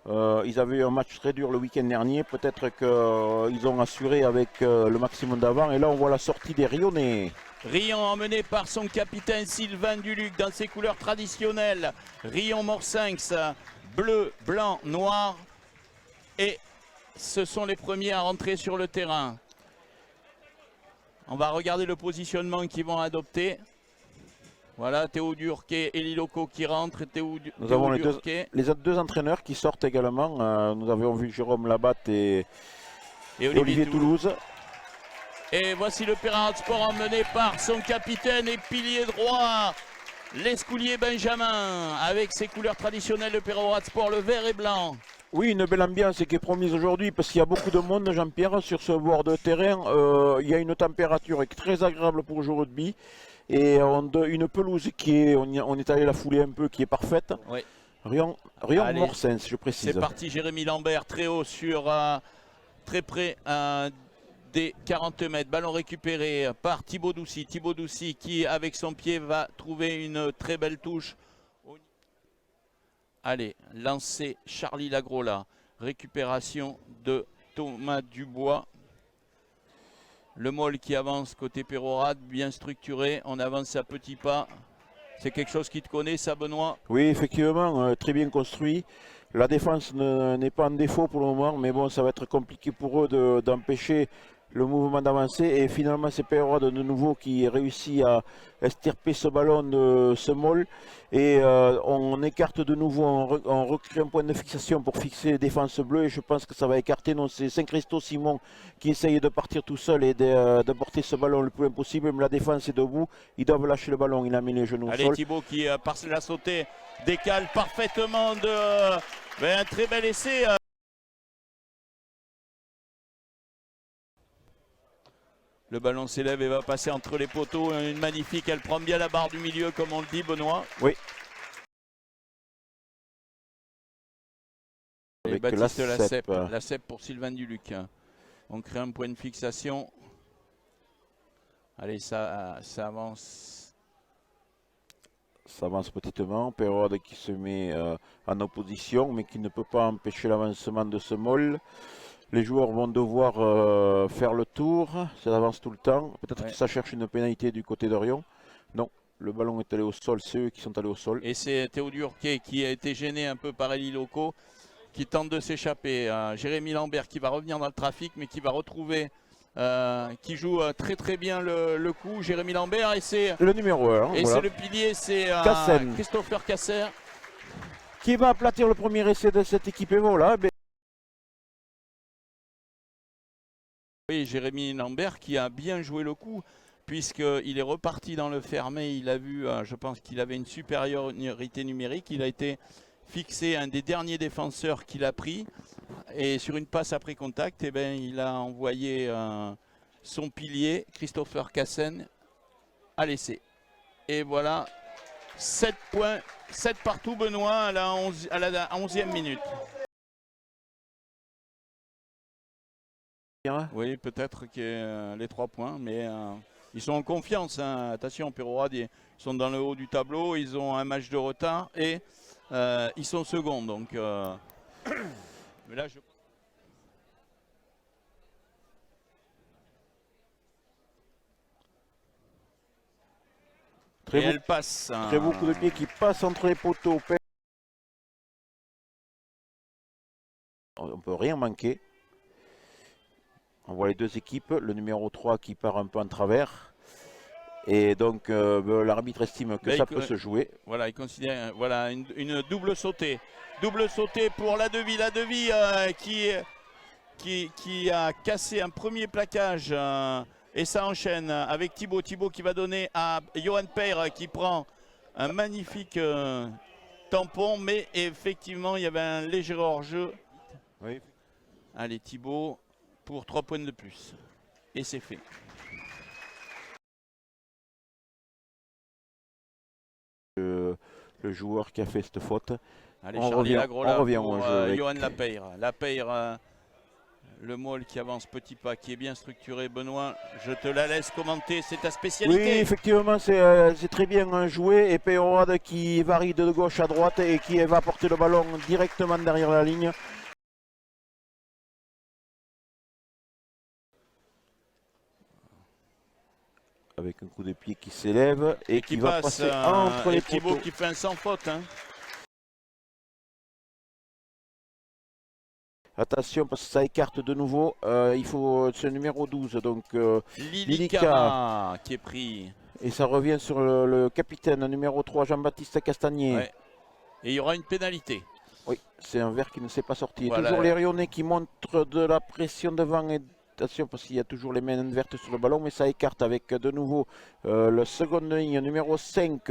Ils avaient eu un match très dur le week-end dernier. Peut-être qu'ils ont assuré avec le maximum d'avant. Et là, on voit la sortie des Rionnais. Rion emmené par son capitaine Sylvain Duluc dans ses couleurs traditionnelles. Rion Morsinx, bleu, blanc, noir. Et ce sont les premiers à rentrer sur le terrain. On va regarder le positionnement qu'ils vont adopter. Voilà, Théo Durquet et Liloco qui rentrent. Nous avons les deux entraîneurs qui sortent également. Nous avions vu Jérôme Labatte et Olivier Toulouse. Et voici le Peyrade Sport emmené par son capitaine et pilier droit, l'Escoulier Benjamin, avec ses couleurs traditionnelles de Peyrade Sport, le vert et blanc. Oui, une belle ambiance qui est promise aujourd'hui parce qu'il y a beaucoup de monde, Jean-Pierre, sur ce bord de terrain. Il y a une température qui est très agréable pour jouer au rugby. Et une pelouse qui est, on est allé la fouler un peu, qui est parfaite. Oui. Rion Morsens, je précise. C'est parti, Jérémy Lambert, très haut sur, très près des 40 mètres. Ballon récupéré par Thibaut Doucy. Thibaut Doucy qui, avec son pied, va trouver une très belle touche. Allez, lancé Charlie Lagrola. Récupération de Thomas Dubois. Le Moll qui avance côté Peyrade, bien structuré. On avance à petits pas. C'est quelque chose qui te connaît, ça, Benoît? Oui, effectivement, très bien construit. La défense n'est pas en défaut pour le moment, mais bon, ça va être compliqué pour eux d'empêcher le mouvement d'avancer. Et finalement, c'est Peyrade de nouveau qui réussit à estirper ce ballon de ce Moll. Et on écarte de nouveau, on recrée un point de fixation pour fixer les défenses bleues. Et je pense que ça va écarter. Non, c'est Saint-Christo Simon qui essaye de partir tout seul et de porter ce ballon le plus loin possible. Mais la défense est debout. Ils doivent lâcher le ballon. Il a mis les genoux au sol. Allez, Thibaut qui, par la sautée, décale parfaitement de un très bel essai. Le ballon s'élève et va passer entre les poteaux. Une magnifique, elle prend bien la barre du milieu, comme on le dit, Benoît. Oui. Et Avec Baptiste Lacep. Lacep pour Sylvain Duluc. On crée un point de fixation. Allez, ça avance. Ça avance petitement. Peyrade qui se met en opposition, mais qui ne peut pas empêcher l'avancement de ce Moll. Les joueurs vont devoir faire le tour. Ça avance tout le temps. Peut-être que ça cherche une pénalité du côté de Rion. Non, le ballon est allé au sol. C'est eux qui sont allés au sol. Et c'est Théo Durquet qui a été gêné un peu par Eli Loco, qui tente de s'échapper. Jérémy Lambert qui va revenir dans le trafic, mais qui va retrouver, qui joue très très bien le coup. Jérémy Lambert, et c'est le numéro 1. Et voilà. C'est le pilier, c'est Christopher Casser. Qui va aplatir le premier essai de cette équipe. Et voilà. Oui, Jérémy Lambert qui a bien joué le coup, puisqu'il est reparti dans le fermé. Il a vu, je pense qu'il avait une supériorité numérique. Il a été fixé, un des derniers défenseurs qu'il a pris. Et sur une passe après contact, eh ben, il a envoyé son pilier, Christopher Cassen, à l'essai. Et voilà, 7 points, 7 partout, Benoît, à la 11e minute. Oui, peut-être que les 3 points, mais ils sont en confiance. Hein. Attention, Peyrade, ils sont dans le haut du tableau, ils ont un match de retard et ils sont seconds. Donc, mais là, elle passe. Très beaucoup de pieds qui passent entre les poteaux. On ne peut rien manquer. On voit les deux équipes, le numéro 3 qui part un peu en travers. Et donc l'arbitre estime que ça peut se jouer. Voilà, il considère voilà, une double sautée. Double sautée pour la Devie. La Devie qui a cassé un premier plaquage. Et ça enchaîne avec Thibaut. Thibaut qui va donner à Johan Peyre qui prend un magnifique tampon. Mais effectivement, il y avait un léger hors-jeu. Oui. Allez, Thibaut pour 3 points de plus. Et c'est fait. Le joueur qui a fait cette faute. Allez, on revient au jeu. Johan avec... Lapeyre. Lapeyre Le Maule qui avance petit pas, qui est bien structuré. Benoît, je te la laisse commenter, c'est ta spécialité. Oui, effectivement, c'est très bien joué. Et Peyrade qui varie de gauche à droite et qui va porter le ballon directement derrière la ligne. Avec un coup de pied qui s'élève et qui va passe, passer entre les Thibaut poteaux. qui fait un sans faute. Hein. Attention parce que ça écarte de nouveau. Il faut ce numéro 12. Donc Lilika qui est pris. Et ça revient sur le capitaine numéro 3, Jean-Baptiste Castagnier. Ouais. Et il y aura une pénalité. Oui, c'est un vert qui ne s'est pas sorti. Voilà. Toujours les Rionnais qui montrent de la pression devant. Et attention parce qu'il y a toujours les mains vertes sur le ballon. Mais ça écarte avec de nouveau le seconde ligne numéro 5,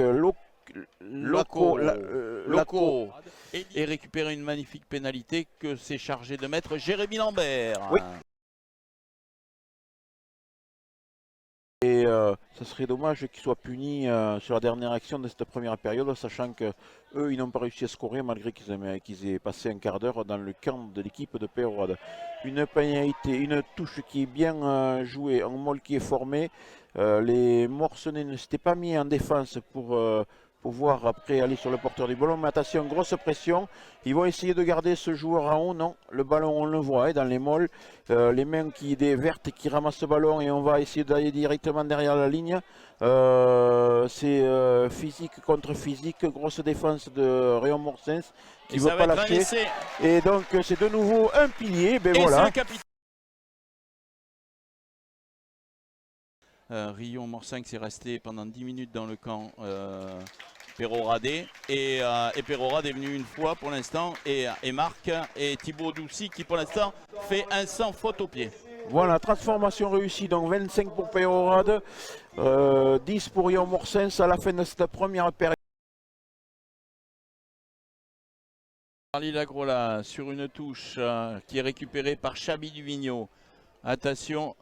Loco. Et récupérer une magnifique pénalité que s'est chargé de mettre Jérémy Lambert. Oui. Et ça serait dommage qu'ils soient punis sur la dernière action de cette première période, sachant qu'eux, ils n'ont pas réussi à scorer malgré qu'ils aient passé un quart d'heure dans le camp de l'équipe de Peyrade. Une pénalité, une touche qui est bien jouée, un Maule qui est formé. Les Morcenais ne s'étaient pas mis en défense pour pouvoir après aller sur le porteur du ballon. Mais attention, grosse pression. Ils vont essayer de garder ce joueur en haut. Non, le ballon, on le voit dans les Maules. Les mains des vertes qui ramassent ce ballon et on va essayer d'aller directement derrière la ligne. C'est physique contre physique. Grosse défense de Réon Morsens qui ne veut pas lâcher. Et donc c'est de nouveau un pilier. Ben voilà. Rion Morsinx est resté pendant 10 minutes dans le camp Peyrade et Peyrade est venu une fois pour l'instant et marque, et Thibaut Doucy qui pour l'instant fait un sans faute au pied. Voilà, transformation réussie, donc 25 pour Peyrade, 10 pour Rion Morsens à la fin de cette première période. Charlie Lagrola sur une touche qui est récupérée par Chabi Duvigneau. Attention.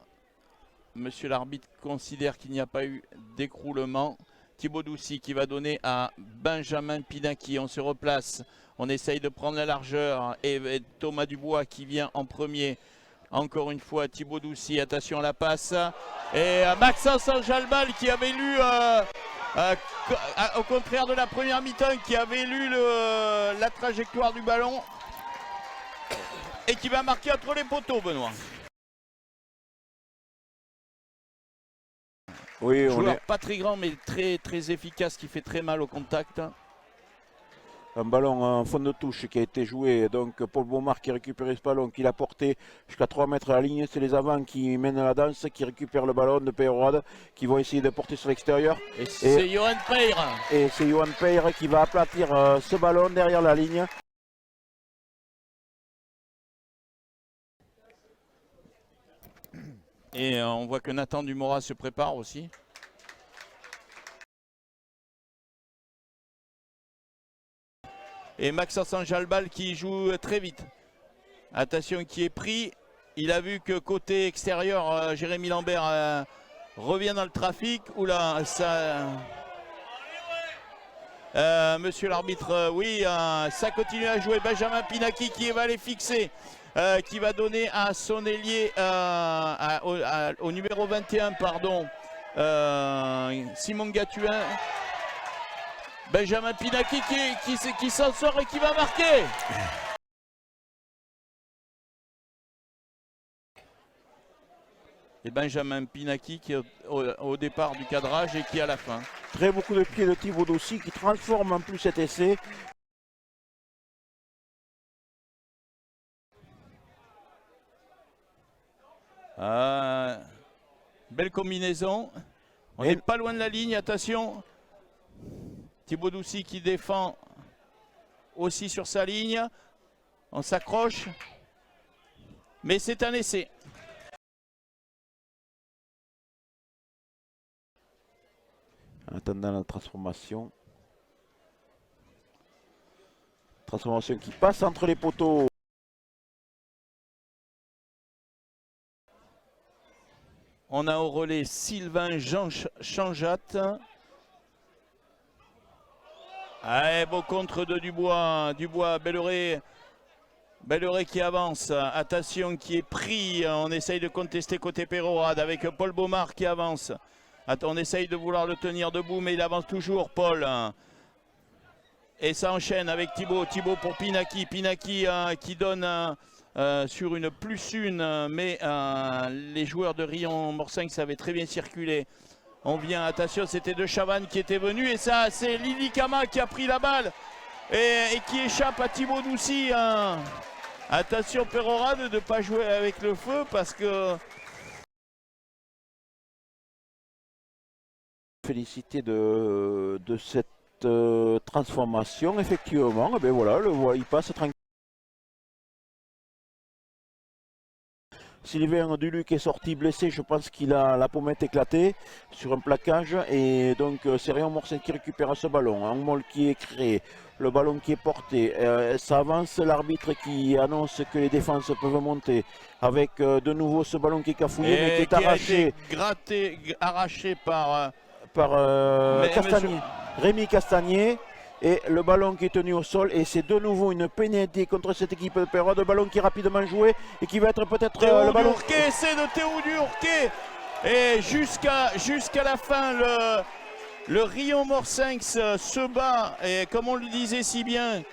Monsieur l'arbitre considère qu'il n'y a pas eu d'écroulement. Thibaut Doucy qui va donner à Benjamin Pinaki. On se replace, on essaye de prendre la largeur. Et Thomas Dubois qui vient en premier. Encore une fois, Thibaut Doucy, attention à la passe. Et Maxence Jalbal qui avait lu, au contraire de la première mi-temps, qui avait lu la trajectoire du ballon. Et qui va marquer entre les poteaux, Benoît. Oui, joueur pas très grand mais très très efficace qui fait très mal au contact. Un ballon en fond de touche qui a été joué, donc Paul Beaumard qui a récupéré ce ballon, qui l'a porté jusqu'à 3 mètres à la ligne. C'est les avants qui mènent la danse, qui récupèrent le ballon de Peyrade, qui vont essayer de porter sur l'extérieur. Et c'est Johan Peyre. Et c'est Johan Peyre qui va aplatir ce ballon derrière la ligne. Et on voit que Nathan Dumora se prépare aussi. Et Maxence Jalbal qui joue très vite. Attention, qui est pris. Il a vu que côté extérieur, Jérémy Lambert revient dans le trafic. Oula, ça... monsieur l'arbitre, oui, ça continue à jouer. Benjamin Pinaki qui va les fixer. Qui va donner à son ailier, au numéro 21, pardon, Simon Gatuin. Benjamin Pinaki qui s'en sort et qui va marquer. Et Benjamin Pinaki qui est au départ du cadrage et qui est à la fin. Très beaucoup de pieds de Thibaut Doucy qui transforme en plus cet essai. Belle combinaison. On n'est pas loin de la ligne, attention. Thibaut Doucy qui défend aussi sur sa ligne. On s'accroche. Mais c'est un essai. En attendant la transformation. Transformation qui passe entre les poteaux. On a au relais Sylvain Jean Chanjat. Allez, beau contre de Dubois. Dubois, Belleret Belleret qui avance, attention qui est pris, on essaye de contester côté Peyrehorade avec Paul Baumard qui avance. On essaye de vouloir le tenir debout mais il avance toujours Paul. Et ça enchaîne avec Thibaut, Thibaut pour Pinaki, Pinaki qui donne sur une +1 mais les joueurs de Riom-Morsing savaient très bien circuler. On vient, attention c'était De Chavannes qui était venu et ça c'est Lili Kama qui a pris la balle et qui échappe à Thibaut Doucy. Attention Peyrehorade de ne pas jouer avec le feu parce que... Félicité de cette transformation, effectivement. Et bien voilà, il passe tranquille. Sylvain Duluc est sorti blessé, je pense qu'il a la pommette éclatée sur un plaquage et donc c'est Riom-Morsing qui récupère ce ballon. Un mol qui est créé, le ballon qui est porté, ça avance, l'arbitre qui annonce que les défenses peuvent monter avec de nouveau ce ballon qui est cafouillé mais qui est arraché. Arraché par Castagnier, Rémi Castagnier. Et le ballon qui est tenu au sol et c'est de nouveau une pénalité contre cette équipe de Peyrehorade. Le ballon qui est rapidement joué et qui va être peut-être le ballon. C'est de Théo Durquet et jusqu'à la fin le Riom-Morsing se bat et comme on le disait si bien,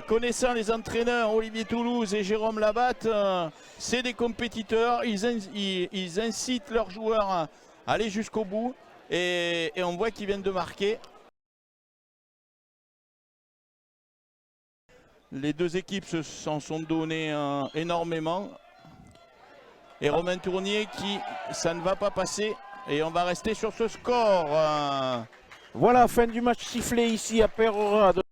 connaissant les entraîneurs Olivier Toulouse et Jérôme Labatte, c'est des compétiteurs, ils incitent leurs joueurs à aller jusqu'au bout et on voit qu'ils viennent de marquer. Les deux équipes s'en sont données énormément. Et Romain Tournier qui, ça ne va pas passer. Et on va rester sur ce score. Voilà, fin du match sifflé ici à Peyrehorade.